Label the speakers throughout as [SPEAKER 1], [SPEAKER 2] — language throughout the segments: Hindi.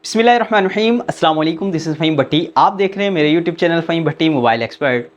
[SPEAKER 1] बिस्मिल्लाहिर्रहमानिर्रहीम अस्सलाम वालेकुम, दिस इज़ फ़हीम भट्टी। आप देख रहे हैं मेरे यूट्यूब चैनल फ़हीम भट्टी मोबाइल एक्सपर्ट।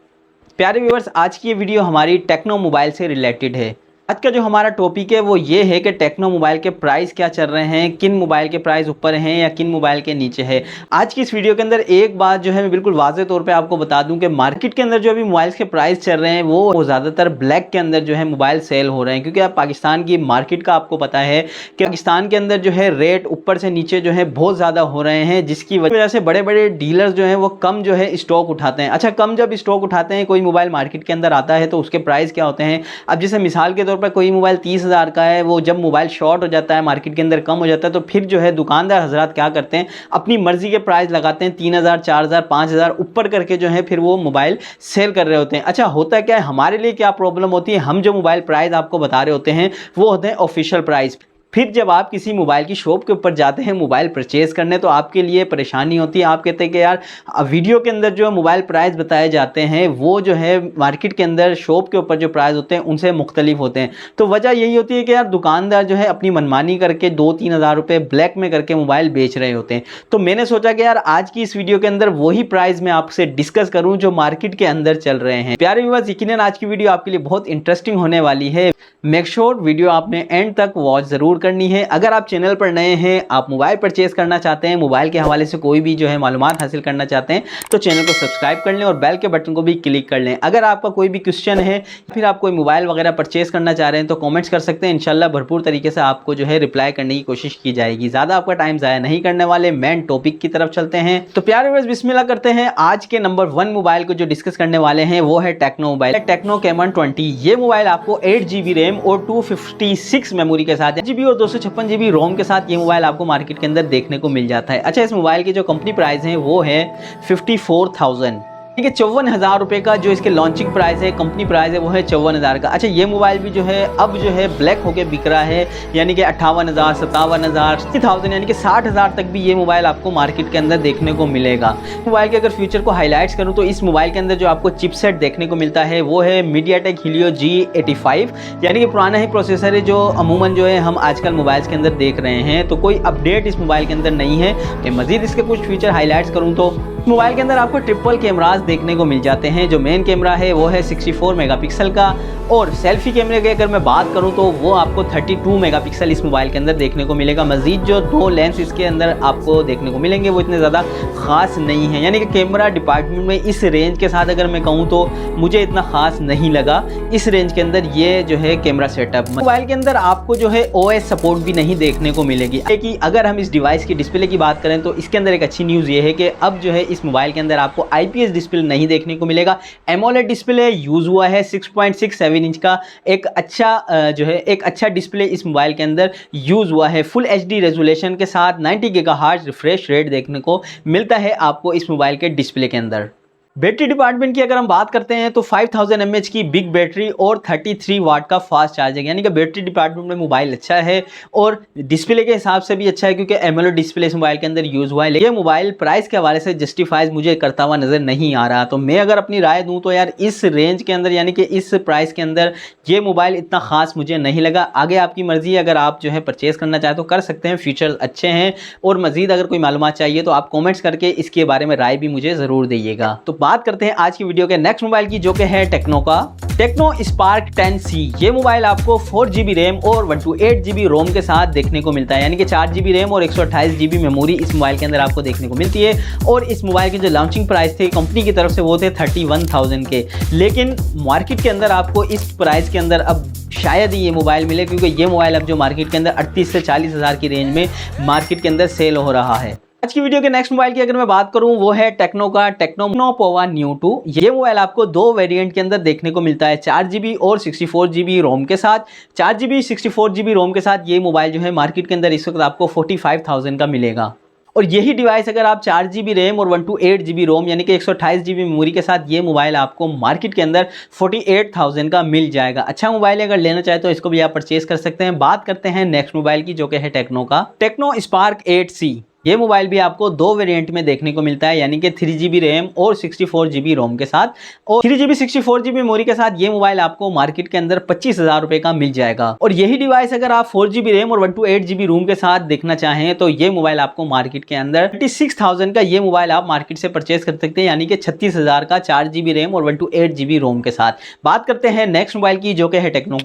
[SPEAKER 1] प्यारे व्यूअर्स, आज की ये वीडियो हमारी टेक्नो मोबाइल से रिलेटेड है। आज का जो हमारा टॉपिक है वो ये है कि टेक्नो मोबाइल के प्राइस क्या चल रहे हैं, किन मोबाइल के प्राइस ऊपर हैं या किन मोबाइल के नीचे है। आज की इस वीडियो के अंदर एक बात जो है मैं बिल्कुल वाज़ेह तौर पे आपको बता दूं कि मार्केट के अंदर जो अभी मोबाइल्स के प्राइस चल रहे हैं वो ज़्यादातर ब्लैक के अंदर जो है मोबाइल सेल हो रहे हैं, क्योंकि आप पाकिस्तान की मार्केट का आपको पता है कि पाकिस्तान के अंदर जो है रेट ऊपर से नीचे जो है बहुत ज़्यादा हो रहे हैं, जिसकी वजह से बड़े बड़े डीलर्स जो हैं वो कम जो है स्टॉक उठाते हैं। अच्छा, कम जब स्टॉक उठाते हैं, कोई मोबाइल मार्केट के अंदर आता है तो उसके प्राइस क्या होते हैं। अब जैसे मिसाल के तौर पर कोई मोबाइल 30,000 का है, वो जब मोबाइल शॉर्ट हो जाता है, मार्केट के अंदर कम हो जाता है, तो फिर जो है दुकानदार हजरात क्या करते हैं, अपनी मर्जी के प्राइस लगाते हैं, 3,000 4,000 5,000 ऊपर करके जो है फिर वो मोबाइल सेल कर रहे होते हैं। अच्छा, होता क्या है, हमारे लिए क्या प्रॉब्लम होती है, हम जो मोबाइल प्राइस आपको बता रहे होते हैं वो होते हैं ऑफिशियल प्राइस। फिर जब आप किसी मोबाइल की शॉप के ऊपर जाते हैं मोबाइल परचेज़ करने, तो आपके लिए परेशानी होती है। आप कहते हैं कि यार वीडियो के अंदर जो मोबाइल प्राइस बताए जाते हैं वो जो है मार्केट के अंदर शॉप के ऊपर जो प्राइस होते हैं उनसे मुख्तलिफ होते हैं। तो वजह यही होती है कि यार दुकानदार जो है अपनी मनमानी करके 2-3 हज़ार रुपये ब्लैक में करके मोबाइल बेच रहे होते हैं। तो मैंने सोचा कि यार आज की इस वीडियो के अंदर वही प्राइस मैं आपसे डिस्कस करूँ जो मार्केट के अंदर चल रहे हैं। प्यारे व्यूअर्स, यकीनन आज की वीडियो आपके लिए बहुत इंटरेस्टिंग होने वाली है। मेक श्योर वीडियो आपने एंड तक वॉच ज़रूर करनी है। अगर आप चैनल पर नए हैं, आप मोबाइल परचेज़ करना चाहते हैं, मोबाइल के हवाले से कोई भी जो है मालूमात हासिल करना चाहते हैं, तो चैनल को सब्सक्राइब कर लें और बेल के बटन को भी क्लिक कर लें। अगर आपका कोई भी क्वेश्चन है, फिर आप कोई मोबाइल वगैरह परचेज़ करना चाह रहे हैं तो कमेंट्स कर सकते हैं। इंशाल्लाह भरपूर तरीके से आपको जो है रिप्लाई करने की कोशिश की जाएगी। ज़्यादा आपका टाइम ज़ाया नहीं करने वाले, मेन टॉपिक की तरफ चलते हैं। तो प्यारे व्यूअर्स, बिस्मिल्लाह करते हैं। आज के नंबर 1 मोबाइल को जो डिस्कस करने वाले हैं वो है टेक्नो मोबाइल, टेक्नो कैमन 20। ये मोबाइल आपको 8GB रैम और 256 मेमोरी के साथ, 8GB और 256GB रोम के साथ ये मोबाइल आपको मार्केट के अंदर देखने को मिल जाता है। अच्छा, इस मोबाइल की जो कंपनी प्राइस है वो है 54,000, ठीक है। 54,000 रुपये का जो इसके लॉन्चिंग प्राइस है, कंपनी प्राइस है, वो है 54,000 का। अच्छा, ये मोबाइल भी जो है अब जो है ब्लैक होके बिक रहा है, यानी कि 58,000 57,000 60,000 यानी कि 60,000 तक भी ये मोबाइल आपको मार्केट के अंदर देखने को मिलेगा। मोबाइल के अगर फ्यूचर को हाईलाइट्स करूँ तो इस मोबाइल के अंदर जो आपको चिपसेट देखने को मिलता है वो है मीडियाटेक हीलियो G85, यानी कि पुराना ही प्रोसेसर है जो अमूमन जो है हम आजकल मोबाइल्स के अंदर देख रहे हैं। तो कोई अपडेट इस मोबाइल के अंदर नहीं है। मज़ीद इसके कुछ फीचर हाईलाइट्स करूँ तो मोबाइल के अंदर आपको ट्रिपल कैमरास देखने को मिल जाते हैं। जो मेन कैमरा है वो है 64 मेगापिक्सल का, और सेल्फी कैमरे की अगर मैं बात करूं तो वो आपको 32 मेगापिक्सल इस मोबाइल के अंदर देखने को मिलेगा। मज़ीद जो 2 लेंस इसके अंदर आपको देखने को मिलेंगे वो इतने ज़्यादा ख़ास नहीं है, यानी कि कैमरा डिपार्टमेंट में इस रेंज के साथ अगर मैं कहूँ तो मुझे इतना ख़ास नहीं लगा इस रेंज के अंदर ये जो है कैमरा सेटअप। मोबाइल के अंदर आपको जो है OS सपोर्ट भी नहीं देखने को मिलेगी। कि अगर हम इस डिवाइस की डिस्प्ले की बात करें तो इसके अंदर एक अच्छी न्यूज़ ये है कि अब जो है इस मोबाइल के अंदर आपको IPS डिस्प्ले नहीं देखने को मिलेगा। एमोलेड डिस्प्ले यूज़ हुआ है, 6.67 इंच का एक अच्छा डिस्प्ले इस मोबाइल के अंदर यूज़ हुआ है। फुल HD रेजोल्यूशन के साथ 90 गीगाहर्ट्ज़ रिफ्रेश रेट देखने को मिलता है आपको इस मोबाइल के डिस्प्ले के अंदर। बैटरी डिपार्टमेंट की अगर हम बात करते हैं तो 5000 mAh की बिग बैटरी और 33 वाट का फास्ट चार्जिंग, यानी कि बैटरी डिपार्टमेंट में मोबाइल अच्छा है और डिस्प्ले के हिसाब से भी अच्छा है, क्योंकि एमोलेड डिस्प्ले इस मोबाइल के अंदर यूज़ हुआ है। लेकिन मोबाइल प्राइस के हवाले से जस्टिफाइज मुझे करता हुआ नज़र नहीं आ रहा। तो मैं अगर अपनी राय दूँ तो यार इस रेंज के अंदर, यानी कि इस प्राइस के अंदर ये मोबाइल इतना ख़ास मुझे नहीं लगा। आगे आपकी मर्ज़ी, अगर आप जो है परचेज़ करना चाहें तो कर सकते हैं, फीचर्स अच्छे हैं। और मज़ीद अगर कोई मालूमात चाहिए तो आप कॉमेंट्स करके इसके बारे में राय भी मुझे ज़रूर दीजिएगा। तो बात करते हैं आज की वीडियो के नेक्स्ट मोबाइल की, जो कि है टेक्नो का टेक्नो स्पार्क 10C। ये मोबाइल आपको 4GB रैम और 128GB रोम के साथ देखने को मिलता है, यानी कि 4GB रैम और 128GB मेमोरी इस मोबाइल के अंदर आपको देखने को मिलती है। और इस मोबाइल के जो लॉन्चिंग प्राइस थे कंपनी की तरफ से वो थे 31,000 के, लेकिन मार्केट के अंदर आपको इस प्राइस के अंदर अब शायद ही ये मोबाइल मिले, क्योंकि ये मोबाइल अब जो मार्केट के अंदर 38 से 40 हज़ार की रेंज में मार्केट के अंदर सेल हो रहा है। आज की वीडियो के नेक्स्ट मोबाइल की अगर मैं बात करूं वो है टेक्नो का टेक्नो पोवा न्यू 2। ये मोबाइल आपको 2 वेरिएंट के अंदर देखने को मिलता है, 4GB और 64GB रोम के साथ। 4GB 64GB रोम के साथ ये मोबाइल जो है मार्केट के अंदर इस वक्त आपको 45,000 का मिलेगा। और यही डिवाइस अगर आप 4GB रैम और 128GB रोम यानी कि 128GB मेमोरी के साथ, ये मोबाइल आपको मार्केट के अंदर 48,000 का मिल जाएगा। अच्छा मोबाइल अगर लेना चाहे तो इसको भी आप परचेज कर सकते हैं। बात करते हैं नेक्स्ट मोबाइल की, जो कि है टेक्नो का टेक्नो स्पार्क 8C। ये मोबाइल भी आपको 2 वेरिएंट में देखने को मिलता है, यानी कि 3GB रैम और 64GB रोम के साथ। और 3GB 64GB मेमोरी के साथ ये मोबाइल आपको मार्केट के अंदर 25,000 रुपए का मिल जाएगा। और यही डिवाइस अगर आप 4GB रैम और 128GB रोम के साथ देखना चाहें तो ये मोबाइल आपको मार्केट के अंदर 36,000 का ये मोबाइल आप मार्केट से परचेज कर सकते हैं, यानी कि 36,000 का 4GB रैम और 128GB रोम के साथ। बात करते हैं नेक्स्ट मोबाइल की, जो कि है टेक्नो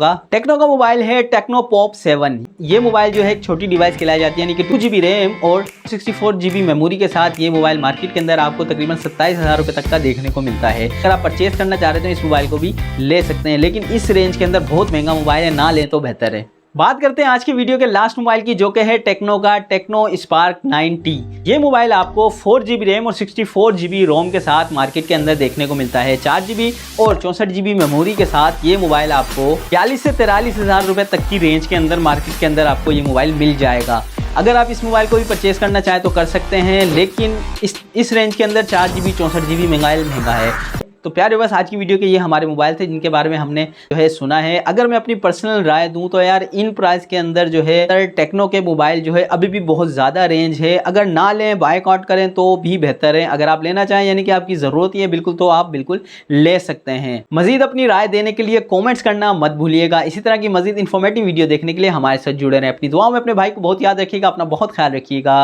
[SPEAKER 1] का मोबाइल है टेक्नो पॉप 7। ये मोबाइल जो है एक छोटी डिवाइस कहलाई जाती है, यानी कि 2GB रैम और 64GB मेमोरी के साथ ये मोबाइल मार्केट के अंदर आपको तकरीबन 27,000 रुपए तक का देखने को मिलता है। अगर आप परचेज करना चाह रहे हैं तो इस मोबाइल को भी ले सकते हैं, लेकिन इस रेंज के अंदर बहुत महंगा मोबाइल है, ना लें तो बेहतर है। बात करते हैं आज की वीडियो के लास्ट मोबाइल की, जो कि है टेक्नो का टेक्नो स्पार्क 9T। ये मोबाइल आपको 4GB रैम और 64GB रोम के साथ मार्केट के अंदर देखने को मिलता है। 4GB और 64GB मेमोरी के साथ ये मोबाइल आपको 42 से 43,000 रुपए तक की रेंज के अंदर मार्केट के अंदर आपको ये मोबाइल मिल जाएगा। अगर आप इस मोबाइल को भी परचेज करना चाहें तो कर सकते हैं, लेकिन इस रेंज के अंदर 4GB 64GB मोबाइल महंगा है। तो प्यारे बस आज की वीडियो के ये हमारे मोबाइल थे जिनके बारे में हमने जो है सुना है। अगर मैं अपनी पर्सनल राय दूं तो यार इन प्राइस के अंदर जो है टेक्नो के मोबाइल जो है अभी भी बहुत ज़्यादा रेंज है। अगर ना लें, बायकॉट करें तो भी बेहतर है। अगर आप लेना चाहें, यानी कि आपकी ज़रूरत ही है बिल्कुल, तो आप बिल्कुल ले सकते हैं। मजीद अपनी राय देने के लिए कॉमेंट्स करना मत भूलिएगा। इसी तरह की मजीद इन्फॉर्मेटिव वीडियो देखने के लिए हमारे साथ जुड़े रहें। अपनी दुआओं में अपने भाई को बहुत याद रखिएगा, अपना बहुत ख्याल रखिएगा।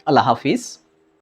[SPEAKER 1] अल्लाह हाफिज़।